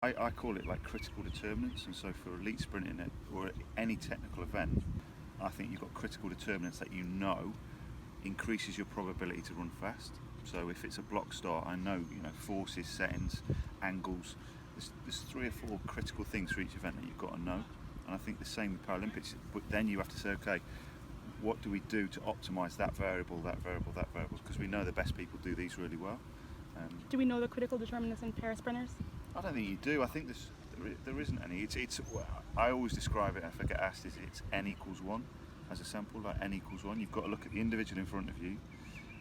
I call it like critical determinants, and so for elite sprinting or any technical event, I think you've got critical determinants that you know increases your probability to run fast. So if it's a block start, I know forces, settings, angles. There's 3 or 4 critical things for each event that you've got to know, and I think the same with Paralympics. But then you have to say, okay, what do we do to optimise that variable, because we know the best people do these really well. Do we know the critical determinants in para sprinters? I don't think you do. I think there isn't any. I always describe it, if I get asked, it's n equals 1 as a sample, like n equals 1. You've got to look at the individual in front of you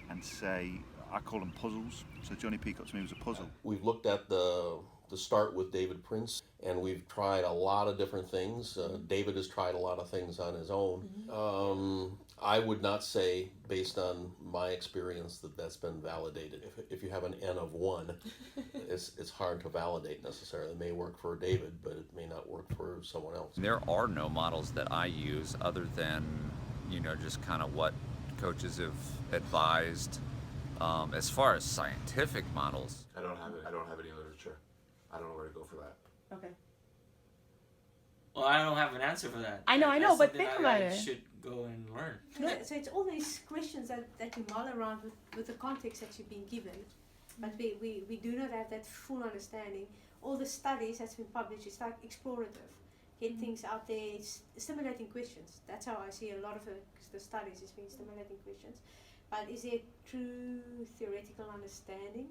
and say, I call them puzzles. So Johnny Peacock to me was a puzzle. We've looked at the start with David Prince, and we've tried a lot of different things. David has tried a lot of things on his own. I would not say, based on my experience, that that's been validated. If you have an N of 1, it's hard to validate necessarily. It may work for David, but it may not work for someone else. There are no models that I use other than, just kind of what coaches have advised. As far as scientific models, I don't have any literature. I don't know where to go for that. Okay. Well, I don't have an answer for that. I know, That's but something think about I it. should go and learn. No, so it's all these questions that you mull around with the context that you've been given, but we do not have that full understanding. All the studies that's been published, it's like explorative. Get things out there, it's stimulating questions. That's how I see a lot of the studies, it's been stimulating questions. But is there true theoretical understanding?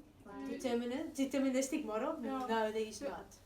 Deterministic model? No, there is not.